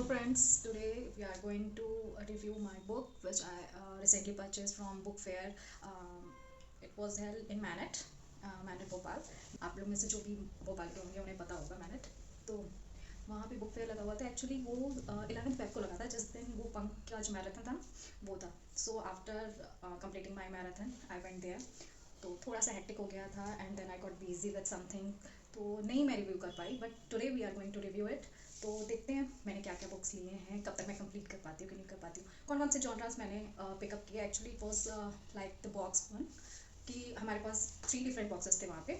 friends, today we are going to review my book which I recently purchased from book fair. It was held in Manet, Manet Bhopal. आप लोग में से जो भी भोपाल के होंगे उन्हें पता होगा मैनेट. तो वहाँ पे बुक फेयर लगा हुआ था. एक्चुअली वो 11 फेब को लगा था, जिस दिन वो पंख का जो मैराथन था वो था. So after completing my marathon I went there. तो थोड़ा सा हेक्टिक हो गया था and then I got busy with something, तो नहीं मैं रिव्यू कर पाई. But today we are going to review it. तो देखते हैं मैंने क्या क्या बुक्स लिए हैं, कब तक मैं कंप्लीट कर पाती हूँ कि नहीं कर पाती हूँ, कौन कौन से जॉनरास मैंने पिकअप किया. Actually it was like the box one, कि हमारे पास 3 डिफरेंट बॉक्सेस थे वहाँ पे.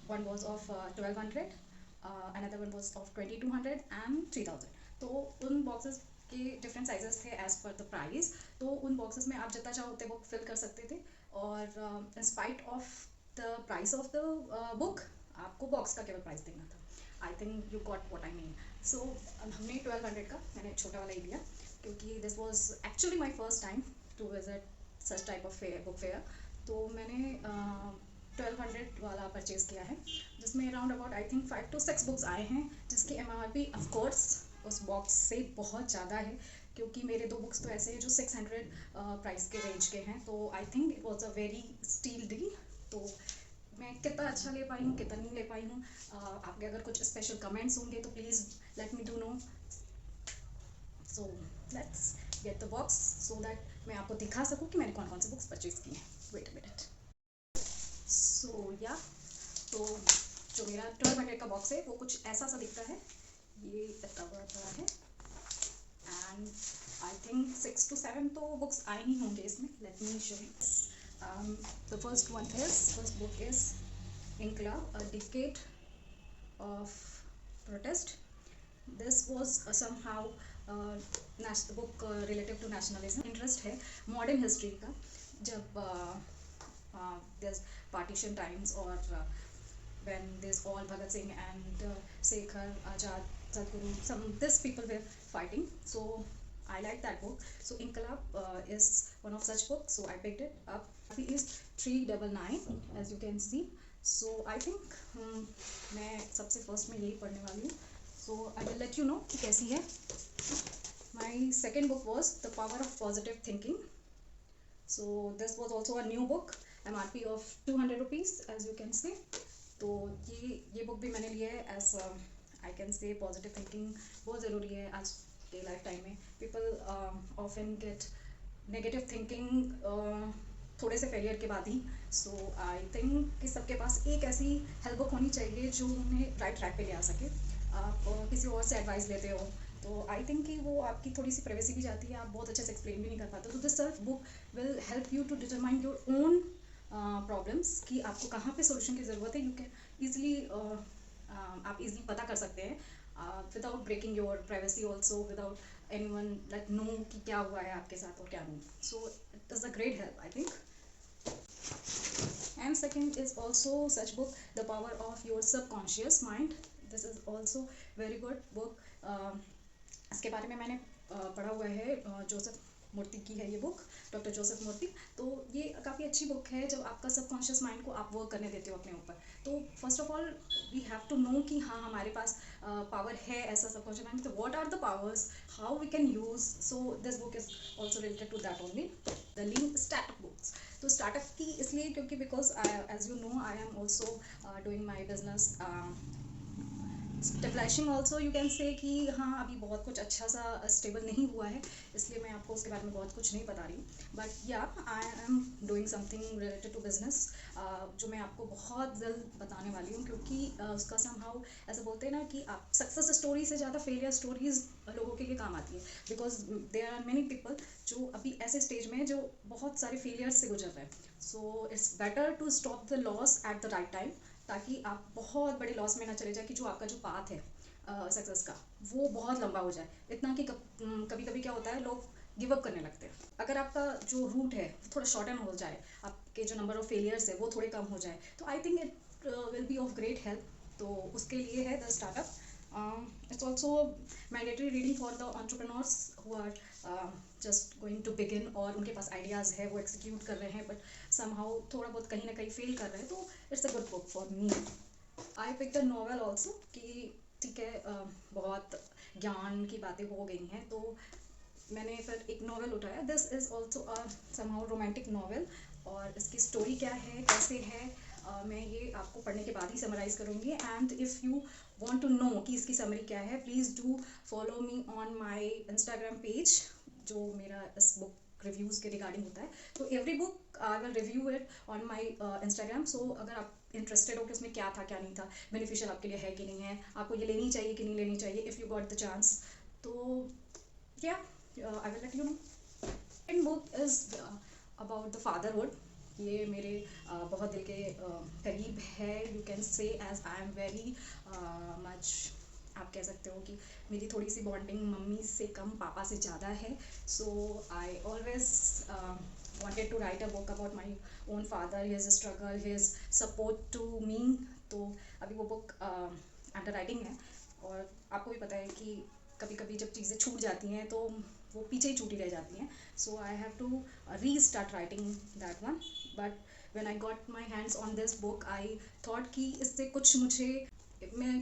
One was of 1200, another one was of 2200 and 3000. तो उन बॉक्सेस के डिफरेंट साइजेस थे एज पर द प्राइस. तो उन बॉक्सेस में आप जितना चाहो उतने बुक फिल कर सकते थे. और in spite of the price of the book, आपको बॉक्स का केवल प्राइस देना था. I think you got what I mean. So हमने 1200 का मैंने छोटा वाला ही लिया, क्योंकि this was actually my first time to visit such type of book fair. तो मैंने 1200 वाला परचेज़ किया है, जिसमें around about I think 5 to 6 books आए हैं, जिसकी MRP ऑफकोर्स उस बॉक्स से बहुत ज़्यादा है, क्योंकि मेरे 2 बुक्स तो ऐसे हैं जो 600 प्राइस के रेंज के हैं. तो I think it was a very steal deal. तो मैं कितना अच्छा ले पाई हूँ, कितना नहीं ले पाई हूँ, आपके अगर कुछ स्पेशल कमेंट्स होंगे तो please let me do know. So let's get the box so that मैं आपको दिखा सकूँ कि मैंने कौन कौन से बुक्स परचेज की हैं. Wait a minute. सो या तो जो मेरा 1200 का बॉक्स है वो कुछ ऐसा सा दिखता है. ये इतना बड़ा है एंड आई थिंक 6 to 7 तो बुक्स आए ही होंगे इसमें. Let me show you. The first book is Inkılap, A Decade of Protest. This was somehow book relative to nationalism. Interest है modern history का, जब there's partition times or when there's all Bhagat Singh and Sekhar, Azad, Sadhguru, these people were fighting. So I like that book. So Inkılap is one of such books, so I picked it up. It is 399 as you can see. So I think मैं सबसे first में यही पढ़ने वाली हूँ. So I will let you know कि कैसी है. My second book was The Power of Positive Thinking. So this was also a new book, MRP of 200 rupees as you can see. तो ये बुक भी मैंने लिया है as I can say positive thinking बहुत ज़रूरी है आज के लाइफ टाइम में. People often get negative thinking थोड़े से फेलियर के बाद ही. सो आई थिंक कि सबके पास एक ऐसी हेल्प बुक होनी चाहिए जो उन्हें राइट ट्रैक पे ले आ सके. आप किसी और से एडवाइस लेते हो तो आई थिंक कि वो आपकी थोड़ी सी प्राइवेसी भी जाती है, आप बहुत अच्छे से एक्सप्लेन भी नहीं कर पाते. तो this self book will help you to determine your own problems, कि आपको कहाँ पे सोल्यूशन की ज़रूरत है. यू कैन ईजिली आप इजीली पता कर सकते हैं without breaking your privacy also, without any one like know कि क्या हुआ है आपके साथ और क्या नहीं. So it is a great help I think. And second is also such book, The Power of Your Subconscious Mind. This is also very good book. इसके बारे में मैंने पढ़ा हुआ है. जोसेफ मूर्ति की है ये बुक, डॉक्टर जोसेफ मूर्ति. तो ये काफ़ी अच्छी बुक है जब आपका सबकॉन्शियस माइंड को आप वर्क करने देते हो अपने ऊपर. तो first of all we have to know कि हाँ हमारे पास पावर है ऐसा सबकॉन्शियस माइंड. तो what are the powers, how we can use. So this book is also related to that only. The link startup books. तो startup की इसलिए क्योंकि because as you know I am also doing my business stabilising also. You can say कि हाँ अभी बहुत कुछ अच्छा सा स्टेबल नहीं हुआ है, इसलिए मैं आपको उसके बारे में बहुत कुछ नहीं बता रही हूँ. But yeah I am doing something related to business जो मैं आपको बहुत जल्द बताने वाली हूँ, क्योंकि उसका समहाउ ऐसा बोलते हैं ना कि आप सक्सेस स्टोरी से ज़्यादा फेलियर स्टोरीज लोगों के लिए काम आती है. Because there are many people जो अभी ऐसे स्टेज में जो बहुत सारे फेलियर्स से गुजर रहे हैं. So it's better to stop the loss at the right time, ताकि आप बहुत बड़े लॉस में ना चले जाए, कि जो आपका जो पाथ है सक्सेस का वो बहुत लंबा हो जाए. इतना कि कभी कभी क्या होता है, लोग गिव अप करने लगते हैं. अगर आपका जो रूट है थोड़ा शॉर्टन हो जाए, आपके जो नंबर ऑफ फेलियर्स है वो थोड़े कम हो जाए, तो I think it will be of great help. तो उसके लिए है the startup. It's also mandatory reading for the entrepreneurs who are just going to begin, और उनके पास आइडियाज़ है, वो एक्सिक्यूट कर रहे हैं बट समहाउ थोड़ा बहुत कहीं ना कहीं फेल कर रहे हैं. तो it's a good book for me. I pick the novel also कि ठीक है बहुत ज्ञान की बातें हो गई हैं, तो मैंने फिर एक नॉवल उठाया। This is also a somehow romantic novel, और इसकी स्टोरी क्या है, कैसे है, मैं ये आपको पढ़ने के बाद ही समराइज़ करूँगी। And if you want to know कि इसकी समरी क्या है, please do follow me on my Instagram page, जो मेरा इस बुक रिव्यूज़ के रिगार्डिंग होता है। तो every book I will review it on my Instagram. So अगर आप इंटरेस्टेड हो कि उसमें क्या था क्या नहीं था, बेनिफिशियल आपके लिए है कि नहीं है, आपको ये लेनी चाहिए कि नहीं लेनी चाहिए, if you got the chance, तो या I will let you know. Second book is about the fatherhood. ये मेरे बहुत दिल के करीब है, you can say, as I am very much, आप कह सकते हो कि मेरी थोड़ी सी बॉन्डिंग मम्मी से कम पापा से ज़्यादा है। So I always wanted to write a book about my own father, his struggle, his support to me. तो अभी वो बुक अंडर राइटिंग है, और आपको भी पता है कि कभी कभी जब चीज़ें छूट जाती हैं तो वो पीछे ही छूटी रह जाती हैं। So I have to restart writing that one, but when I got my hands on this book I thought कि इससे कुछ मुझे मैं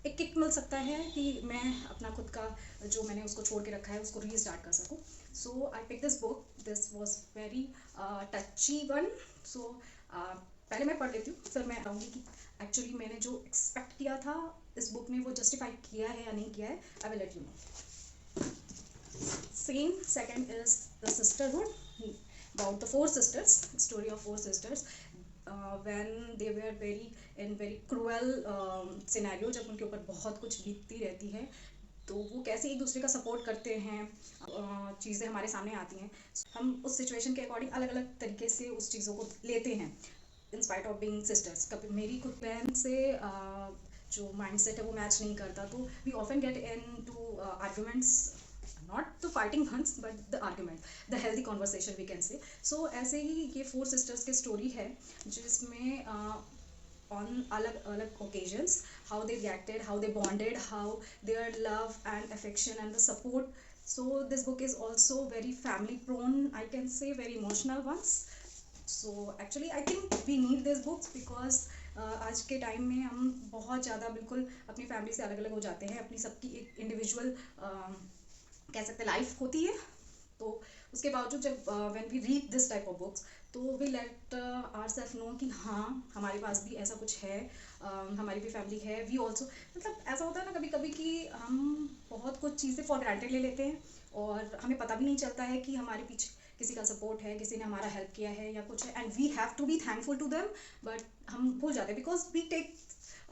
एक किक मिल सकता है कि मैं अपना खुद का जो मैंने उसको छोड़ के रखा है उसको रीस्टार्ट कर सकूँ। So I pick this book, this was very touchy one. So पहले मैं पढ़ लेती हूँ, फिर मैं बताऊँगी कि एक्चुअली मैंने जो एक्सपेक्ट किया था इस बुक में वो जस्टिफाई किया है या नहीं किया है। I will let you know. Same second is the sisterhood, about the four sisters, story of four sisters, when they were very cruel scenario, जब उनके ऊपर बहुत कुछ बीतती रहती है, तो वो कैसे एक दूसरे का सपोर्ट करते हैं, चीज़ें हमारे सामने आती हैं, हम उस सिचुएशन के अकॉर्डिंग अलग अलग तरीके से उस चीज़ों को लेते हैं, इन स्पाइट ऑफ बीइंग सिस्टर्स। कभी मेरी खुद बहन से जो माइंडसेट है वो मैच नहीं करता, तो we often get into arguments, not the fighting ones but the argument, the healthy conversation we can say. So ऐसे ही ये फोर सिस्टर्स की स्टोरी है, जिसमें on अलग अलग occasions how they reacted, how they bonded, how their love and affection and the support. So this book is also very family prone, I can say, very emotional ones. So actually I think we need these books because आज के time में हम बहुत ज़्यादा बिल्कुल अपनी family से अलग अलग हो जाते हैं, अपनी सबकी एक इंडिविजुअल कह सकते लाइफ होती है। तो उसके बावजूद जब when we read this type of books, तो वी लेट आवरसेल्फ नो कि हाँ हमारे पास भी ऐसा कुछ है, हमारी भी फैमिली है। वी ऑल्सो, मतलब ऐसा होता है ना कभी कभी कि हम बहुत कुछ चीज़ें फॉर ग्रांटेड ले लेते हैं और हमें पता भी नहीं चलता है कि हमारे पीछे किसी का सपोर्ट है, किसी ने हमारा हेल्प किया है या कुछ है, and we have to be thankful to them. But हम भूल जाते हैं because we take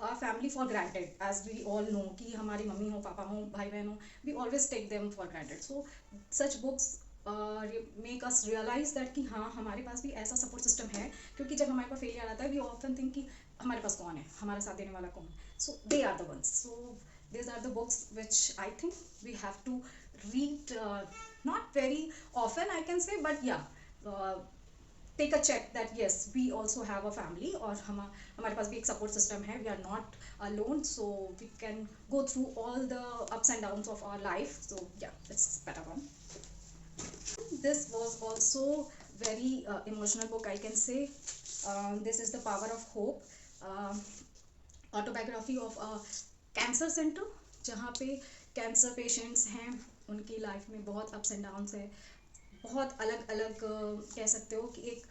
family for granted, as we all know कि हमारी मम्मी हो, पापा हो, भाई बहन हो, we always take them for granted. So such books make us realise that कि हाँ हमारे पास भी ऐसा सपोर्ट सिस्टम है, क्योंकि जब हमारे पास फेलियर आता है वी ऑफन थिंक कि हमारे पास कौन है, हमारा साथ देने वाला कौन है। So they are the ones. So these are the books which I think we have to read, not very often I can say, but yeah, take a check that yes we also have a family, और हमारे पास भी एक support system है, we are not alone, so we can go through all the ups and downs of our life. So yeah, it's better one. This was also very emotional book, I can say. This is The Power of Hope, autobiography of cancer centre, जहाँ पे cancer patients हैं, उनकी life में बहुत ups and downs है, बहुत अलग अलग कह सकते हो कि एक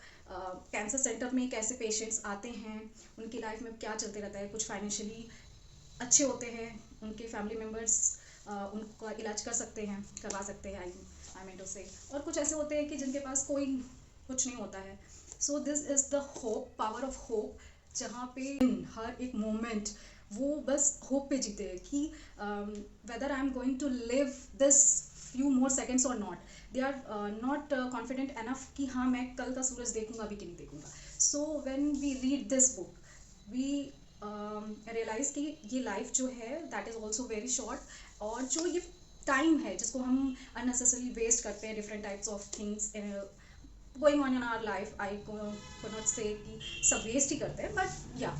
कैंसर सेंटर में कैसे पेशेंट्स आते हैं, उनकी लाइफ में क्या चलते रहता है। कुछ फाइनेंशियली अच्छे होते हैं, उनके फैमिली मेम्बर्स उनका इलाज कर सकते हैं, करवा सकते हैं, आई मीन टू से, और कुछ ऐसे होते हैं कि जिनके पास कोई कुछ नहीं होता है। So this is the hope, power of hope, जहाँ पे हर एक मोमेंट वो बस होप पे जीते हैं कि whether I am going to live this few more seconds और not, they are not confident enough कि हाँ मैं कल का सूरज देखूंगा भी कि नहीं देखूंगा। So when we read this book we realise कि ये लाइफ जो है that is also very short, और जो ये टाइम है जिसको हम अननेसेसरी वेस्ट करते हैं different types of things going on in our life, I could not से कि सब वेस्ट ही करते हैं, बट या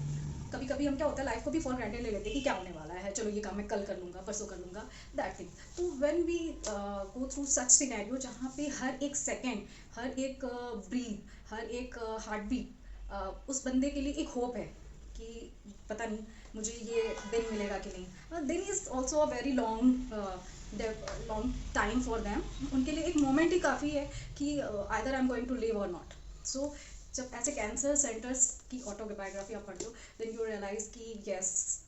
कभी कभी हम क्या होता है लाइफ को भी फॉर ग्रांटेड ले लेते हैं कि क्या होने वाला है, चलो ये काम मैं कल कर लूँगा, परसों कर लूँगा, दैट थिंग। तो when we go through such scenario जहाँ पे हर एक सेकेंड, हर एक ब्रीथ, हर एक हार्ट बीट उस बंदे के लिए एक होप है कि पता नहीं मुझे ये दिन मिलेगा कि नहीं। दिन is also a very long time for them. उनके लिए एक मोमेंट ही काफ़ी है कि either I am going to live और नॉट। सो जब ऐसे कैंसर सेंटर्स की ऑटोबायोग्राफी आप पढ़ते हो, देन यू रियलाइज कि yes,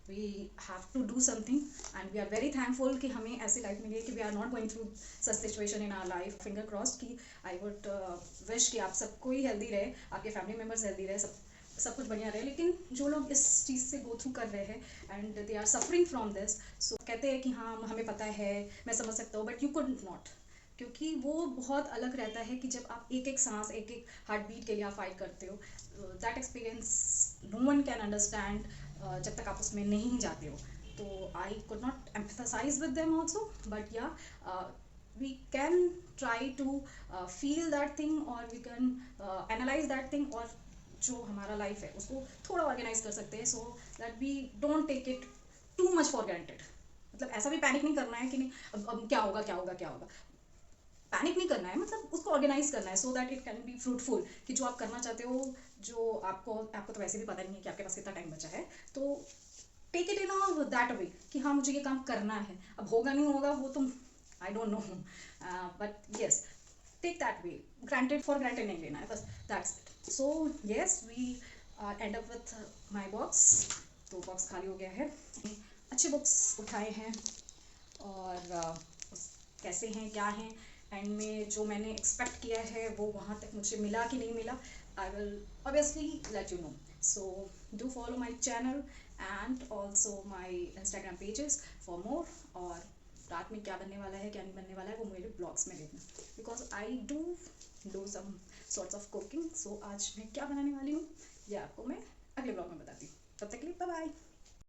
we have to do something and we are very thankful कि हमें ऐसी लाइफ मिली है कि we are not going through such situation in our life. Finger crossed कि आई वुड विश कि आप सबको ही हेल्दी रहे, आपके फैमिली मेम्बर्स हेल्दी रहे, सब कुछ बढ़िया रहे। लेकिन जो लोग इस चीज़ से गो थ्रू कर रहे हैं and they are suffering from this, so कहते हैं कि हाँ हमें पता है, मैं समझ सकता हूँ, बट यू कुड नॉट। क्योंकि वो बहुत अलग रहता है कि जब आप एक एक सांस, एक एक हार्ट बीट के लिए आप फाइट करते हो। That experience no one can understand जब तक आप उसमें नहीं जाते हो। तो I could not emphasise with them also, but yeah we can try to feel that thing, or we can analyze that thing, और जो हमारा लाइफ है उसको थोड़ा ऑर्गेनाइज कर सकते हैं, so that we don't take it too much for granted. मतलब ऐसा भी पैनिक नहीं करना है कि नहीं अब क्या होगा क्या होगा क्या होगा। पैनिक नहीं करना है, मतलब उसको ऑर्गेनाइज करना है so that it can be fruitful. कि जो आप करना चाहते हो, जो आपको तो वैसे भी पता नहीं है कि आपके पास कितना टाइम बचा है, तो take it in that way कि हाँ मुझे ये काम करना है। अब होगा नहीं होगा वो तो I don't know, but yes, take that way. Granted for granted नहीं लेना है, बस that's it. So yes, we end up with my box. तो बॉक्स खाली हो गया है, अच्छे बुक्स उठाए हैं, और कैसे हैं क्या हैं, एंड में जो मैंने एक्सपेक्ट किया है वो वहाँ तक मुझे मिला कि नहीं मिला, I will obviously let you know. So do follow my channel and also my Instagram pages for more. और रात में क्या बनने वाला है क्या नहीं बनने वाला है वो मेरे ब्लॉग्स में देखना, because I do some sorts of cooking. So आज मैं क्या बनाने वाली हूँ ये आपको मैं अगले ब्लॉग में बताती हूँ। तब तक के लिए बाय बाय।